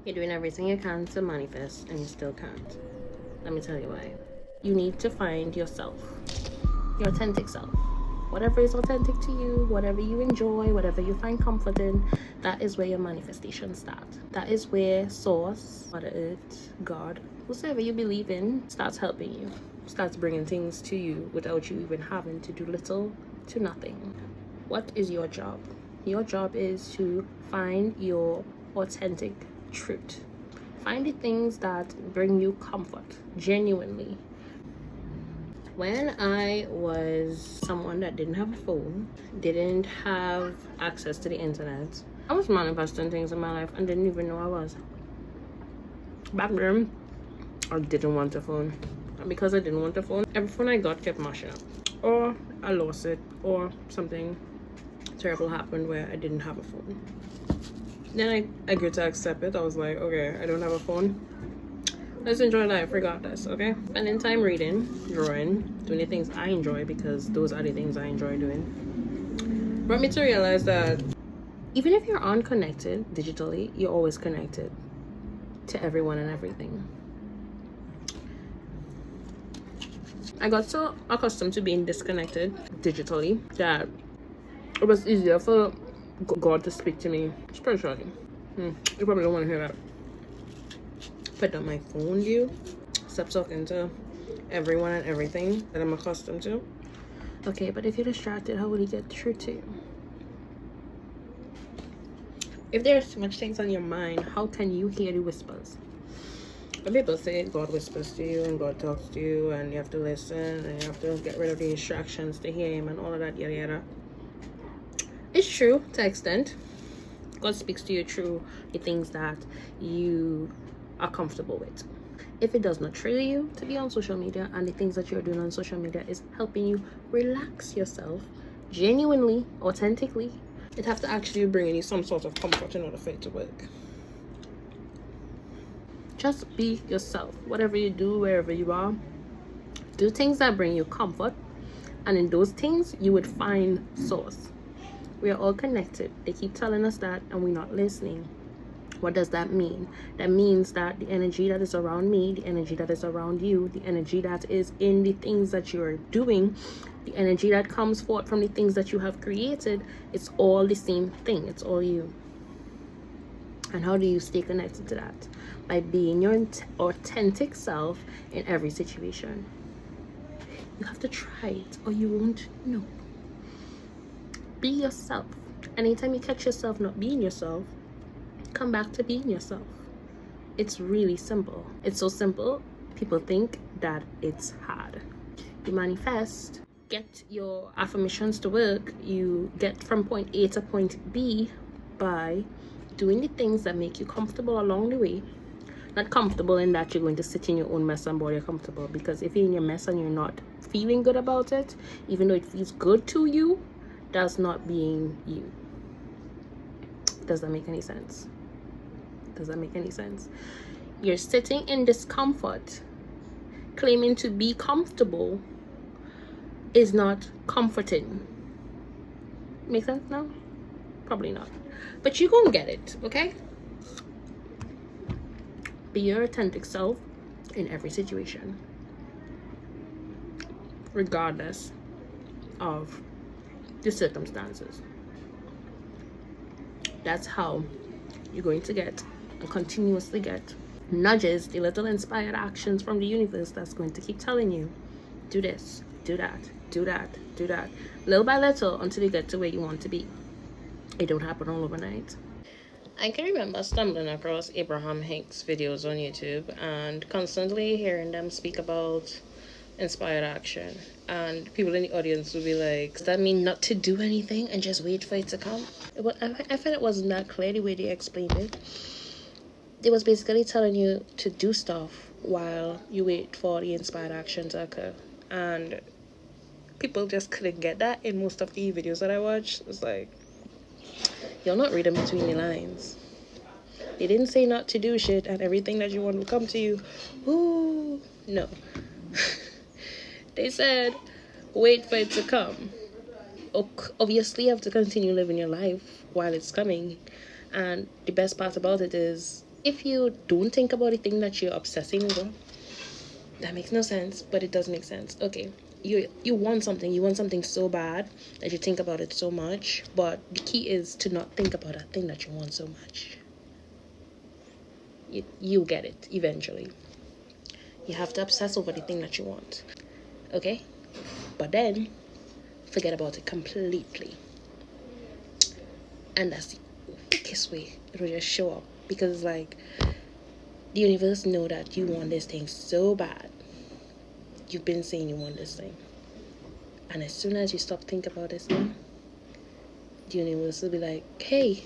You're doing everything you can to manifest and you still can't. Let me tell you why. You need to find yourself, your authentic self. Whatever is authentic to you, whatever you enjoy, whatever you find comfort in, that is where your manifestation starts. That is where Source, Mother Earth, God, whoever you believe in, starts helping you, starts bringing things to you without you even having to do little to nothing. What is your job? Your job is to find your authentic truth. Find the things that bring you comfort, genuinely. When I was someone that didn't have a phone, didn't have access to the internet, I was manifesting things in my life and didn't even know I was. Back then, I didn't want a phone. And because I didn't want a phone, every phone I got kept mashing up. Or I lost it, or something terrible happened where I didn't have a phone. Then I agreed to accept it. I was like, okay, I don't have a phone. Let's enjoy life regardless, okay? Spending time reading, drawing, doing the things I enjoy because those are the things I enjoy doing. Brought me to realize that even if you're unconnected digitally, you're always connected to everyone and everything. I got so accustomed to being disconnected digitally that it was easier for God to speak to me spiritually. You probably don't want to hear that. Put down my phone, you. Stop talking to everyone and everything that I'm accustomed to. Okay, but if you're distracted, how will he get through to you? If there's too much things on your mind, how can you hear the whispers? When people say God whispers to you and God talks to you and you have to listen and you have to get rid of the distractions to hear him and all of that, yada yada. It's true to an extent. God speaks to you through the things that you are comfortable with. If it does not trigger you to be on social media and the things that you're doing on social media is helping you relax yourself genuinely, authentically, it have to actually bring you some sort of comfort in order for it to work. Just be yourself. Whatever you do, wherever you are, do things that bring you comfort, and in those things you would find source. We are all connected. They keep telling us that and we're not listening. What does that mean? That means that the energy that is around me, the energy that is around you, the energy that is in the things that you're doing, the energy that comes forth from the things that you have created, it's all the same thing. It's all you. And how do you stay connected to that? By being your authentic self in every situation. You have to try it or you won't know. Be yourself. Anytime you catch yourself not being yourself, come back to being yourself. It's really simple. It's so simple, people think that it's hard. You manifest, get your affirmations to work, you get from point A to point B by doing the things that make you comfortable along the way. Not comfortable in that you're going to sit in your own mess and body comfortable, because if you're in your mess and you're not feeling good about it, even though it feels good to you, that's not being you. Does that make any sense? Does that make any sense? You're sitting in discomfort, claiming to be comfortable is not comforting. Make sense now? Probably not. But you're gonna get it, okay? Be your authentic self in every situation, regardless of the circumstances. That's how you're going to get and continuously get nudges, the little inspired actions from the universe that's going to keep telling you, do this, do that, do that, do that, little by little until you get to where you want to be. It don't happen all overnight. I can remember stumbling across Abraham Hicks videos on YouTube and constantly hearing them speak about inspired action, and people in the audience would be like, does that mean not to do anything and just wait for it to come? I felt it wasn't that clear the way they explained it. It was basically telling you to do stuff while you wait for the inspired action to occur, and people just couldn't get that in most of the videos that I watched. It's like, you're not reading between the lines. They didn't say not to do shit and everything that you want will come to you. Ooh, no. They said, wait for it to come. Obviously, you have to continue living your life while it's coming. And the best part about it is If you don't think about the thing that you're obsessing over, that makes no sense, but it does make sense. Okay, you want something, so bad that you think about it so much, but the key is to not think about that thing that you want so much. You'll get it eventually. You have to obsess over the thing that you want, okay? But then forget about it completely, and that's the quickest way it'll just show up, because like the universe know that you want this thing so bad. You've been saying you want this thing, and as soon as you stop thinking about this thing, the universe will be like, hey,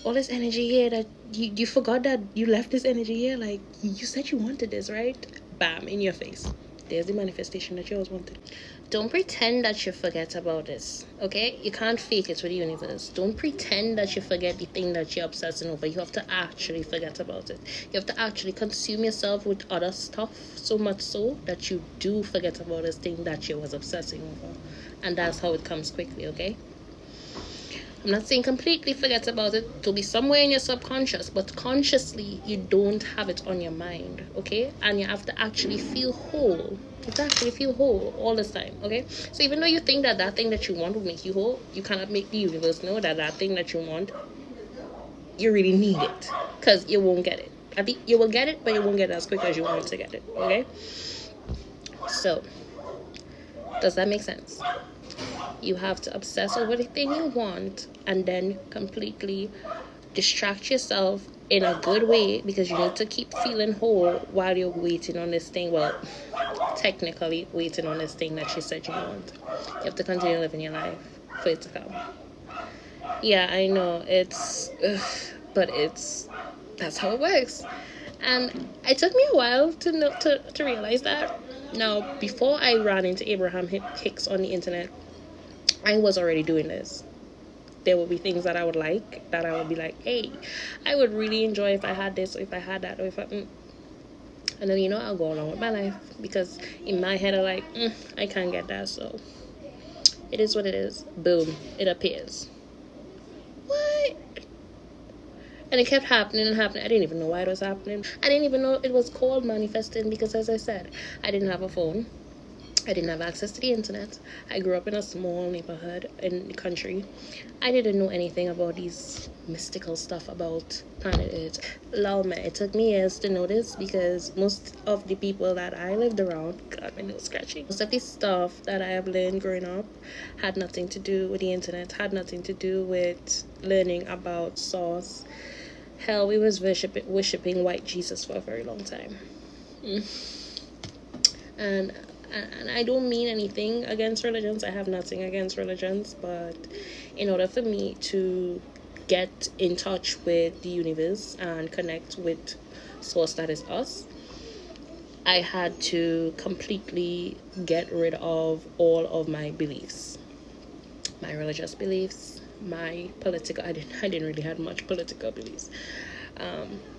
all this energy here that you forgot that you left this energy here, like you said you wanted this, right? Bam, in your face. There's the manifestation that you always wanted. Don't pretend that you forget about this, okay? You can't fake it with the universe. Don't pretend that you forget the thing that you're obsessing over. You have to actually forget about it. You have to actually consume yourself with other stuff, so much so that you do forget about this thing that you was obsessing over. And that's how it comes quickly, okay? I'm not saying completely forget about it. It'll be somewhere in your subconscious, but consciously you don't have it on your mind, okay? And you have to actually feel whole. You have to actually feel whole all the time, okay? So even though you think that that thing that you want will make you whole, you cannot make the universe know that that thing that you want, you really need it, because you won't get it. I think you will get it, but you won't get it as quick as you want to get it, okay? So, does that make sense? You have to obsess over the thing you want and then completely distract yourself in a good way, because you need to keep feeling whole while you're waiting on this thing. Well, technically waiting on this thing that you said you want. You have to continue living your life for it to come. Yeah, I know but that's how it works. And it took me a while to realize that. Now, before I ran into Abraham Hicks on the internet, I was already doing this. There would be things that I would like, that I would be like, hey, I would really enjoy if I had this, or if I had that, or if I... And then, I'll go along with my life, because in my head I'm like, I can't get that, so it is what it is. Boom, it appears. What? And it kept happening and happening. I didn't even know why it was happening. I didn't even know it was called manifesting, because as I said, I didn't have a phone. I didn't have access to the internet. I grew up in a small neighborhood in the country. I didn't know anything about these mystical stuff about planet Earth. Lalme, it took me years to know this, because most of the people that I lived around, God, my nose scratching. Most of the stuff that I have learned growing up had nothing to do with the internet, had nothing to do with learning about source. Hell, we was worshiping white Jesus for a very long time. And I don't mean anything against religions. I have nothing against religions, but in order for me to get in touch with the universe and connect with source that is us, I had to completely get rid of all of my beliefs, my religious beliefs, my political... I didn't really have much political beliefs.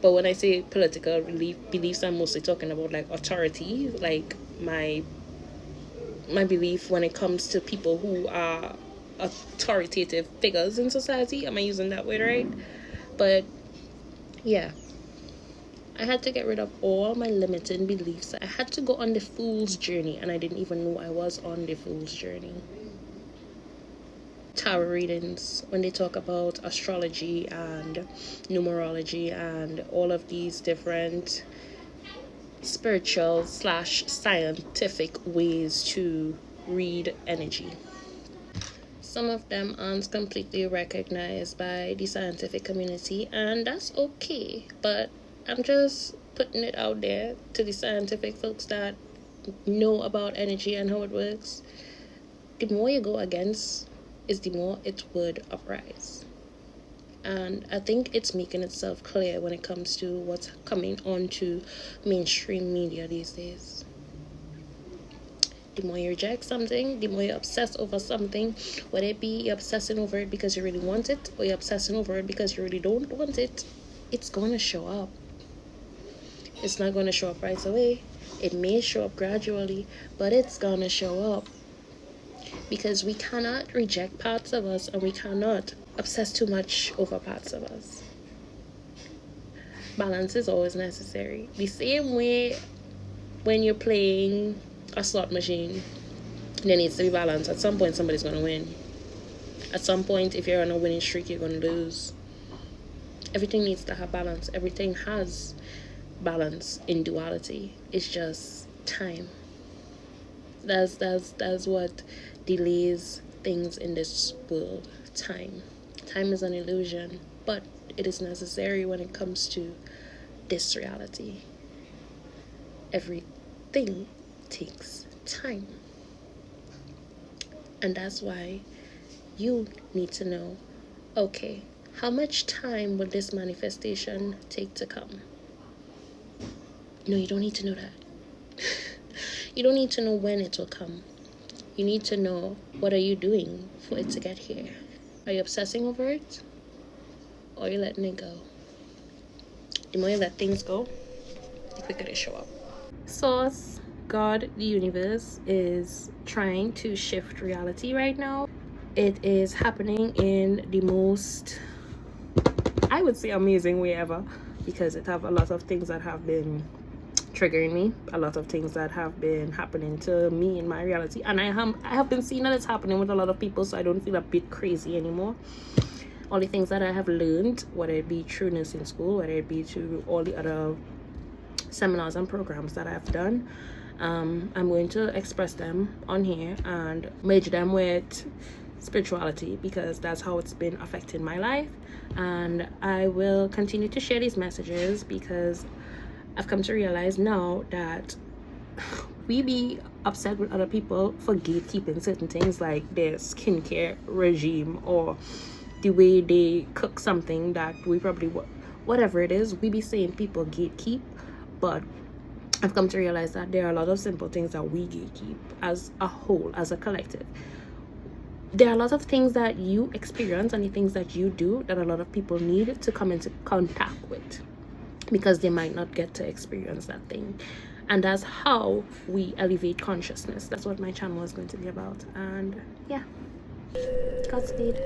But when I say political beliefs, I'm mostly talking about like authority, like my belief when it comes to people who are authoritative figures in society. Am I using that word right? But yeah, I had to get rid of all my limiting beliefs. I had to go on the fool's journey, and I didn't even know I was on the fool's journey. Tarot readings, when they talk about astrology and numerology and all of these different spiritual / scientific ways to read energy, some of them aren't completely recognized by the scientific community, and that's okay. But I'm just putting it out there to the scientific folks that know about energy and how it works. The more you go against is the more it would uprise. And I think it's making itself clear when it comes to what's coming onto mainstream media these days. The more you reject something, the more you obsess over something, whether it be you're obsessing over it because you really want it, or you're obsessing over it because you really don't want it, it's going to show up. It's not going to show up right away. It may show up gradually, but it's going to show up. Because we cannot reject parts of us, and we cannot obsess too much over parts of us. balance is always necessary. The same way when you're playing a slot machine, there needs to be balance. At some point, somebody's going to win. At some point, if you're on a winning streak, you're going to lose. Everything needs to have balance. Everything has balance in duality. It's just time. That's what delays things in this world. Time is an illusion, but it is necessary when it comes to this reality. Everything takes time, and that's why you need to know, okay, how much time will this manifestation take to come? No, you don't need to know that. You don't need to know when it will come. You need to know, what are you doing for it to get here? Are you obsessing over it? Or are you letting it go? The more you let things go, the quicker they show up. Source, God, the universe, is trying to shift reality right now. It is happening in the most, I would say, amazing way ever, because it have a lot of things that have been triggering me, a lot of things that have been happening to me in my reality, and I have been seeing that it's happening with a lot of people, so I don't feel a bit crazy anymore. All the things that I have learned, whether it be through nursing school, whether it be through all the other seminars and programs that I've done, I'm going to express them on here and merge them with spirituality, because that's how it's been affecting my life. And I will continue to share these messages, because I've come to realize now that we be upset with other people for gatekeeping certain things, like their skincare regime or the way they cook something that we probably, whatever it is, we be saying people gatekeep. But I've come to realize that there are a lot of simple things that we gatekeep as a whole, as a collective. There are a lot of things that you experience and the things that you do that a lot of people need to come into contact with, because they might not get to experience that thing. And that's how we elevate consciousness. That's what my channel is going to be about. And yeah, Godspeed.